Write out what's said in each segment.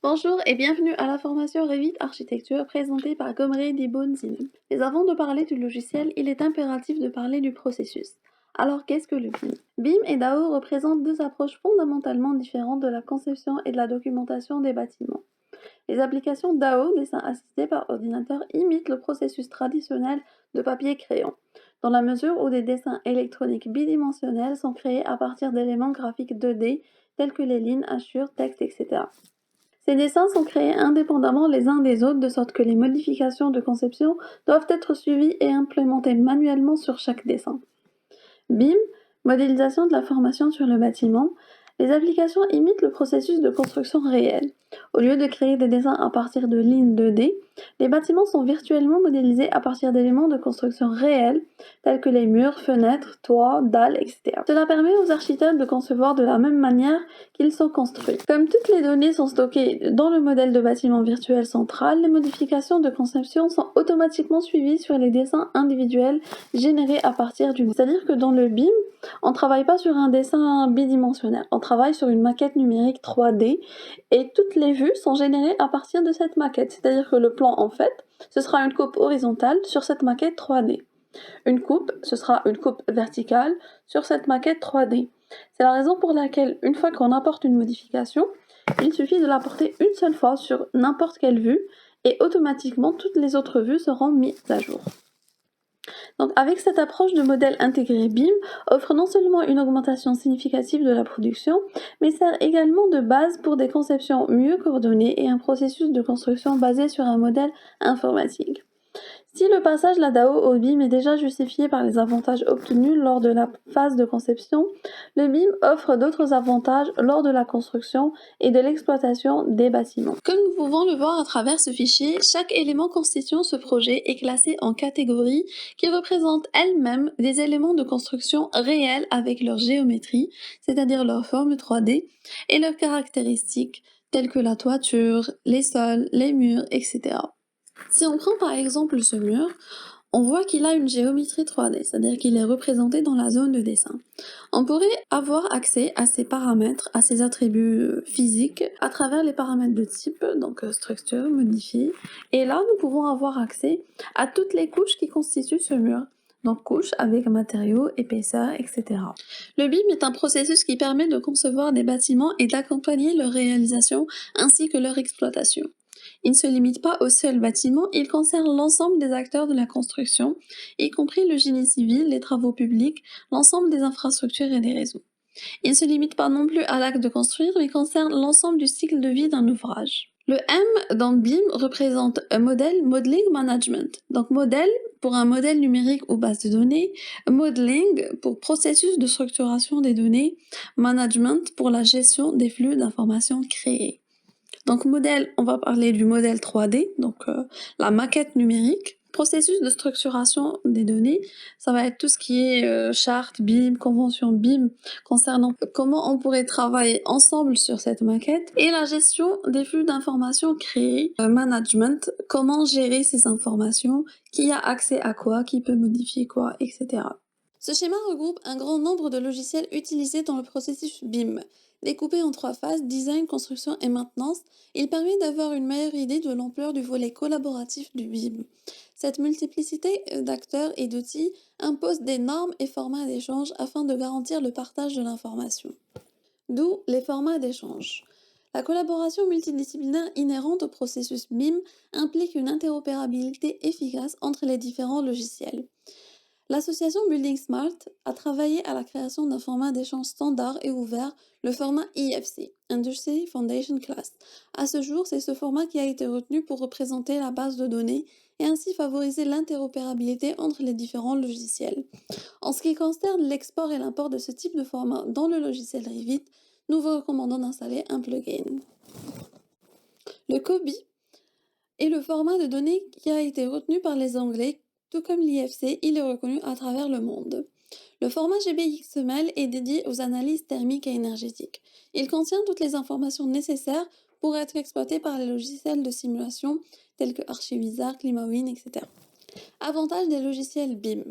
Bonjour et bienvenue à la formation Revit Architecture présentée par Gomri Dibonzine. Mais avant de parler du logiciel, il est impératif de parler du processus. Alors qu'est-ce que le BIM? BIM et DAO représentent deux approches fondamentalement différentes de la conception et de la documentation des bâtiments. Les applications DAO, dessin assisté par ordinateur, imitent le processus traditionnel de papier-crayon, dans la mesure où des dessins électroniques bidimensionnels sont créés à partir d'éléments graphiques 2D tels que les lignes, hachures, textes, etc. Ces dessins sont créés indépendamment les uns des autres de sorte que les modifications de conception doivent être suivies et implémentées manuellement sur chaque dessin. BIM, modélisation de la formation sur le bâtiment. Les applications imitent le processus de construction réel. Au lieu de créer des dessins à partir de lignes 2D, les bâtiments sont virtuellement modélisés à partir d'éléments de construction réels, tels que les murs, fenêtres, toits, dalles, etc. Cela permet aux architectes de concevoir de la même manière qu'ils sont construits. Comme toutes les données sont stockées dans le modèle de bâtiment virtuel central, les modifications de conception sont automatiquement suivies sur les dessins individuels générés à partir du... C'est-à-dire que dans le BIM, on ne travaille pas sur un dessin bidimensionnel, on travaille sur une maquette numérique 3D et toutes les vues sont générées à partir de cette maquette. C'est-à-dire que le plan, en fait, ce sera une coupe horizontale sur cette maquette 3D. Une coupe, ce sera une coupe verticale sur cette maquette 3D. C'est la raison pour laquelle, une fois qu'on apporte une modification, il suffit de l'apporter une seule fois sur n'importe quelle vue et automatiquement toutes les autres vues seront mises à jour. Donc avec cette approche de modèle intégré BIM offre non seulement une augmentation significative de la production, mais sert également de base pour des conceptions mieux coordonnées et un processus de construction basé sur un modèle informatique. Si le passage de la DAO au BIM est déjà justifié par les avantages obtenus lors de la phase de conception, le BIM offre d'autres avantages lors de la construction et de l'exploitation des bâtiments. Comme nous pouvons le voir à travers ce fichier, chaque élément constituant ce projet est classé en catégories qui représentent elles-mêmes des éléments de construction réels avec leur géométrie, c'est-à-dire leur forme 3D, et leurs caractéristiques telles que la toiture, les sols, les murs, etc. Si on prend par exemple ce mur, on voit qu'il a une géométrie 3D, c'est-à-dire qu'il est représenté dans la zone de dessin. On pourrait avoir accès à ces paramètres, à ces attributs physiques, à travers les paramètres de type, donc structure, modifie, et là nous pouvons avoir accès à toutes les couches qui constituent ce mur. Donc couches avec matériaux, épaisseur, etc. Le BIM est un processus qui permet de concevoir des bâtiments et d'accompagner leur réalisation ainsi que leur exploitation. Il ne se limite pas au seul bâtiment, il concerne l'ensemble des acteurs de la construction, y compris le génie civil, les travaux publics, l'ensemble des infrastructures et des réseaux. Il ne se limite pas non plus à l'acte de construire, mais concerne l'ensemble du cycle de vie d'un ouvrage. Le M dans BIM représente un modèle Modeling Management. Donc modèle pour un modèle numérique ou base de données, modeling pour processus de structuration des données, management pour la gestion des flux d'informations créés. Donc modèle, on va parler du modèle 3D, donc la maquette numérique. Processus de structuration des données, ça va être tout ce qui est charte BIM, convention BIM, concernant comment on pourrait travailler ensemble sur cette maquette, et la gestion des flux d'informations créés, management, comment gérer ces informations, qui a accès à quoi, qui peut modifier quoi, etc. Ce schéma regroupe un grand nombre de logiciels utilisés dans le processus BIM. Découpé en 3 phases, design, construction et maintenance, il permet d'avoir une meilleure idée de l'ampleur du volet collaboratif du BIM. Cette multiplicité d'acteurs et d'outils impose des normes et formats d'échange afin de garantir le partage de l'information. D'où les formats d'échange. La collaboration multidisciplinaire inhérente au processus BIM implique une interopérabilité efficace entre les différents logiciels. L'association Building Smart a travaillé à la création d'un format d'échange standard et ouvert, le format IFC, Industry Foundation Class. À ce jour, c'est ce format qui a été retenu pour représenter la base de données et ainsi favoriser l'interopérabilité entre les différents logiciels. En ce qui concerne l'export et l'import de ce type de format dans le logiciel Revit, nous vous recommandons d'installer un plugin. Le COBI est le format de données qui a été retenu par les Anglais. Tout comme l'IFC, il est reconnu à travers le monde. Le format GBXML est dédié aux analyses thermiques et énergétiques. Il contient toutes les informations nécessaires pour être exploité par les logiciels de simulation tels que Archivizard, ClimaWin, etc. Avantages des logiciels BIM.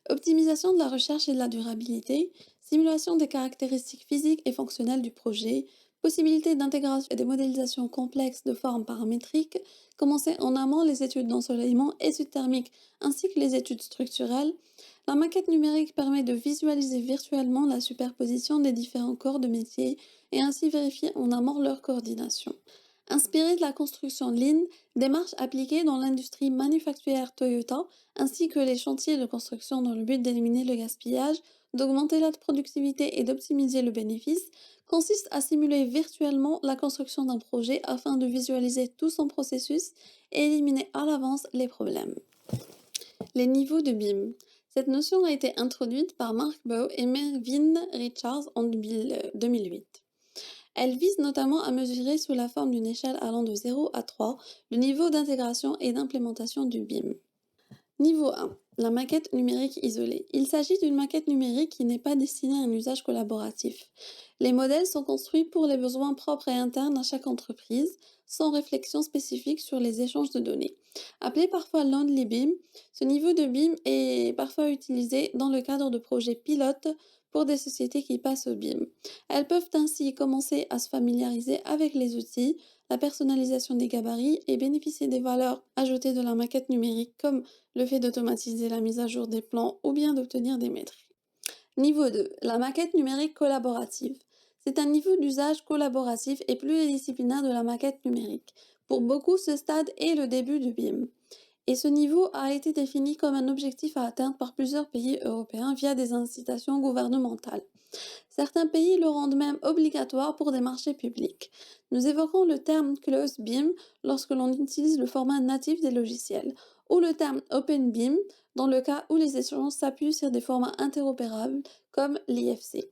Optimisation de la recherche et de la durabilité, simulation des caractéristiques physiques et fonctionnelles du projet, Possibilité d'intégration et de modélisation complexe de formes paramétriques, commencer en amont les études d'ensoleillement exothermique ainsi que les études structurelles. La maquette numérique permet de visualiser virtuellement la superposition des différents corps de métier et ainsi vérifier en amont leur coordination. Inspirée de la construction Lean, démarche appliquée dans l'industrie manufacturière Toyota, ainsi que les chantiers de construction dans le but d'éliminer le gaspillage, d'augmenter la productivité et d'optimiser le bénéfice, consiste à simuler virtuellement la construction d'un projet afin de visualiser tout son processus et éliminer à l'avance les problèmes. Les niveaux de BIM. Cette notion a été introduite par Mark Bow et Mervyn Richards en 2008. Elle vise notamment à mesurer sous la forme d'une échelle allant de 0 à 3 le niveau d'intégration et d'implémentation du BIM. Niveau 1. La maquette numérique isolée. Il s'agit d'une maquette numérique qui n'est pas destinée à un usage collaboratif. Les modèles sont construits pour les besoins propres et internes à chaque entreprise, sans réflexion spécifique sur les échanges de données. Appelé parfois Lonely BIM, ce niveau de BIM est parfois utilisé dans le cadre de projets pilotes pour des sociétés qui passent au BIM. Elles peuvent ainsi commencer à se familiariser avec les outils, la personnalisation des gabarits et bénéficier des valeurs ajoutées de la maquette numérique comme le fait d'automatiser la mise à jour des plans ou bien d'obtenir des métriques. Niveau 2. La maquette numérique collaborative. C'est un niveau d'usage collaboratif et pluridisciplinaire de la maquette numérique. Pour beaucoup, ce stade est le début du BIM. Et ce niveau a été défini comme un objectif à atteindre par plusieurs pays européens via des incitations gouvernementales. Certains pays le rendent même obligatoire pour des marchés publics. Nous évoquons le terme Closed BIM lorsque l'on utilise le format natif des logiciels, ou le terme Open BIM dans le cas où les échanges s'appuient sur des formats interopérables comme l'IFC.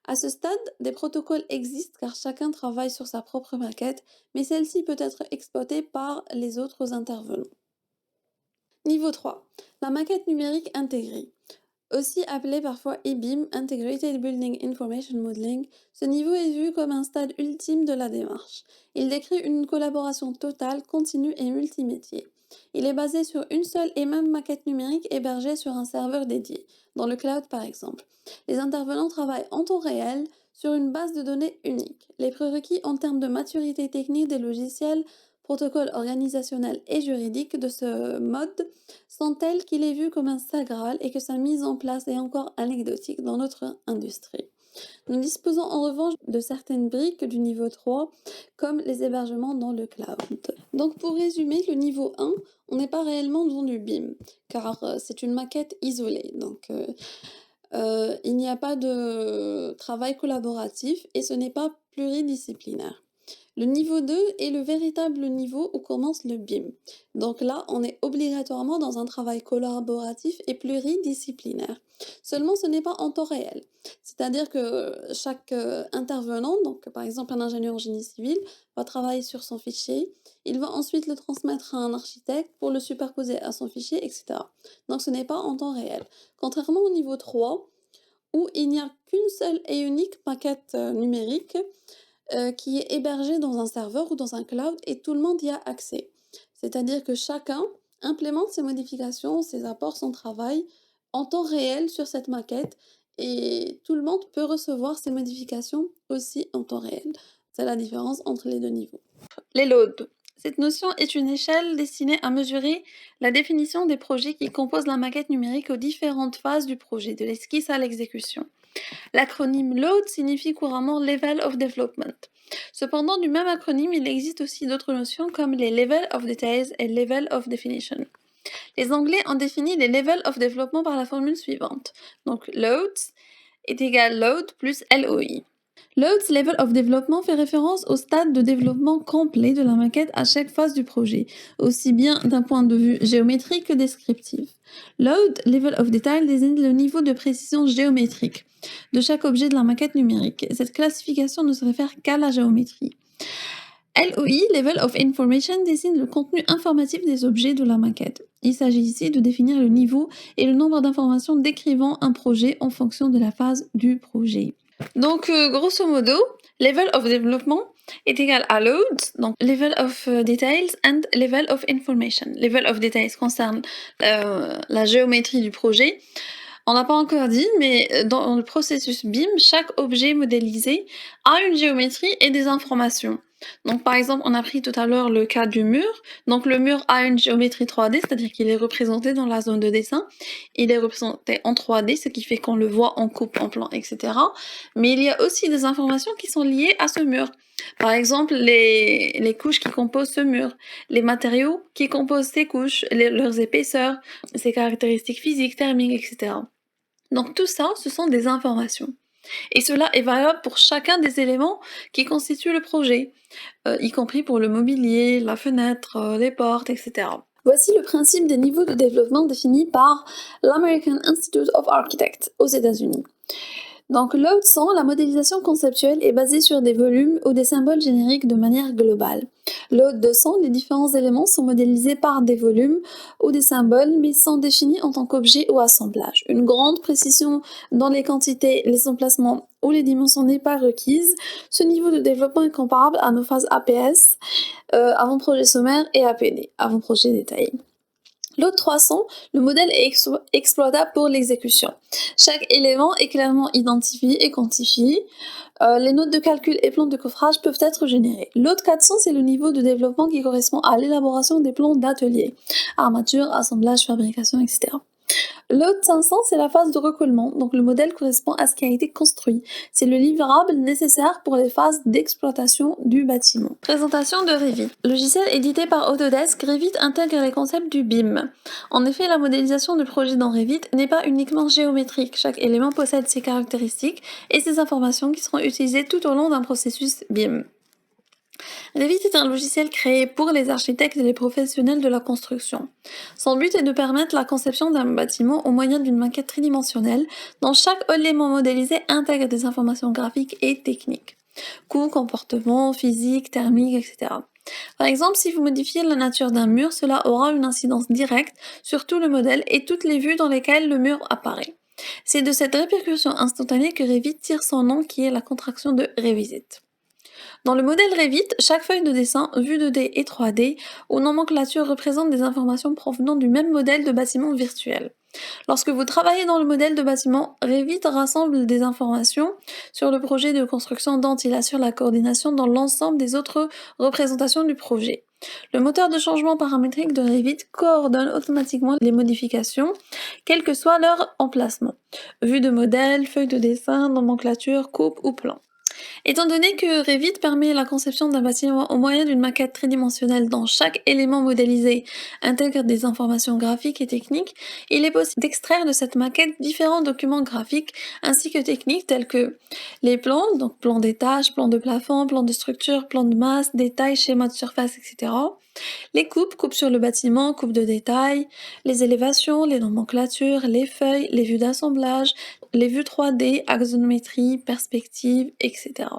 À ce stade, des protocoles existent car chacun travaille sur sa propre maquette, mais celle-ci peut être exploitée par les autres intervenants. Niveau 3. La maquette numérique intégrée. Aussi appelé parfois eBIM, Integrated Building Information Modeling, ce niveau est vu comme un stade ultime de la démarche. Il décrit une collaboration totale, continue et multimétier. Il est basé sur une seule et même maquette numérique hébergée sur un serveur dédié, dans le cloud par exemple. Les intervenants travaillent en temps réel sur une base de données unique. Les prérequis en termes de maturité technique des logiciels, protocoles organisationnels et juridiques de ce mode sont tels qu'il est vu comme un saint graal et que sa mise en place est encore anecdotique dans notre industrie. Nous disposons en revanche de certaines briques du niveau 3, comme les hébergements dans le cloud. Donc pour résumer, le niveau 1, on n'est pas réellement dans du BIM, car c'est une maquette isolée. Donc il n'y a pas de travail collaboratif et ce n'est pas pluridisciplinaire. Le niveau 2 est le véritable niveau où commence le BIM. Donc là, on est obligatoirement dans un travail collaboratif et pluridisciplinaire. Seulement, ce n'est pas en temps réel. C'est-à-dire que chaque intervenant, donc par exemple un ingénieur en génie civil, va travailler sur son fichier. Il va ensuite le transmettre à un architecte pour le superposer à son fichier, etc. Donc ce n'est pas en temps réel. Contrairement au niveau 3, où il n'y a qu'une seule et unique maquette numérique, qui est hébergé dans un serveur ou dans un cloud et tout le monde y a accès. C'est-à-dire que chacun implémente ses modifications, ses apports, son travail en temps réel sur cette maquette et tout le monde peut recevoir ces modifications aussi en temps réel. C'est la différence entre les deux niveaux. Les loads. Cette notion est une échelle destinée à mesurer la définition des projets qui composent la maquette numérique aux différentes phases du projet, de l'esquisse à l'exécution. L'acronyme LOAD signifie couramment Level of Development. Cependant, du même acronyme, il existe aussi d'autres notions comme les Level of Details et Level of Definition. Les Anglais ont défini les Level of Development par la formule suivante. Donc, LOADS est égal Load plus LOI. LOADS Level of Development fait référence au stade de développement complet de la maquette à chaque phase du projet, aussi bien d'un point de vue géométrique que descriptif. Load Level of Detail désigne le niveau de précision géométrique de chaque objet de la maquette numérique. Cette classification ne se réfère qu'à la géométrie. LOI, Level of Information, désigne le contenu informatif des objets de la maquette. Il s'agit ici de définir le niveau et le nombre d'informations décrivant un projet en fonction de la phase du projet. Donc, grosso modo, Level of Development est égal à Loads, donc Level of Details and Level of Information. Level of Details concerne la géométrie du projet. On n'a pas encore dit, mais dans le processus BIM, chaque objet modélisé a une géométrie et des informations. Donc, par exemple, on a pris tout à l'heure le cas du mur. Donc, le mur a une géométrie 3D, c'est-à-dire qu'il est représenté dans la zone de dessin. Il est représenté en 3D, ce qui fait qu'on le voit en coupe, en plan, etc. Mais il y a aussi des informations qui sont liées à ce mur. Par exemple, les couches qui composent ce mur, les matériaux qui composent ces couches, leurs épaisseurs, ses caractéristiques physiques, thermiques, etc. Donc tout ça, ce sont des informations. Et cela est valable pour chacun des éléments qui constituent le projet, y compris pour le mobilier, la fenêtre, les portes, etc. Voici le principe des niveaux de développement définis par l'American Institute of Architects aux États-Unis. Donc, Load 100, la modélisation conceptuelle est basée sur des volumes ou des symboles génériques de manière globale. Load 200, les différents éléments sont modélisés par des volumes ou des symboles, mais sont définis en tant qu'objets ou assemblage. Une grande précision dans les quantités, les emplacements ou les dimensions n'est pas requise. Ce niveau de développement est comparable à nos phases APS, avant-projet sommaire, et APD, avant-projet détaillé. Load 300, le modèle est exploitable pour l'exécution. Chaque élément est clairement identifié et quantifié. Les notes de calcul et plans de coffrage peuvent être générés. Load 400, c'est le niveau de développement qui correspond à l'élaboration des plans d'atelier, armature, assemblage, fabrication, etc. Load 500, c'est la phase de recollement, donc le modèle correspond à ce qui a été construit. C'est le livrable nécessaire pour les phases d'exploitation du bâtiment. Présentation de Revit. Logiciel édité par Autodesk, Revit intègre les concepts du BIM. En effet, la modélisation de projet dans Revit n'est pas uniquement géométrique. Chaque élément possède ses caractéristiques et ses informations qui seront utilisées tout au long d'un processus BIM. Revit est un logiciel créé pour les architectes et les professionnels de la construction. Son but est de permettre la conception d'un bâtiment au moyen d'une maquette tridimensionnelle dont chaque élément modélisé intègre des informations graphiques et techniques. Coût, comportement, physique, thermique, etc. Par exemple, si vous modifiez la nature d'un mur, cela aura une incidence directe sur tout le modèle et toutes les vues dans lesquelles le mur apparaît. C'est de cette répercussion instantanée que Revit tire son nom qui est la contraction de Revisit. Dans le modèle Revit, chaque feuille de dessin, vue 2D et 3D, ou nomenclature représente des informations provenant du même modèle de bâtiment virtuel. Lorsque vous travaillez dans le modèle de bâtiment, Revit rassemble des informations sur le projet de construction dont il assure la coordination dans l'ensemble des autres représentations du projet. Le moteur de changement paramétrique de Revit coordonne automatiquement les modifications, quel que soit leur emplacement. Vue de modèle, feuille de dessin, nomenclature, coupe ou plan. Étant donné que Revit permet la conception d'un bâtiment au moyen d'une maquette tridimensionnelle dont chaque élément modélisé intègre des informations graphiques et techniques, il est possible d'extraire de cette maquette différents documents graphiques ainsi que techniques tels que les plans, donc plans d'étage, plans de plafond, plans de structure, plans de masse, détails, schémas de surface, etc. Les coupes sur le bâtiment, coupes de détail, les élévations, les nomenclatures, les feuilles, les vues d'assemblage, les vues 3D, axonométrie, perspective, etc.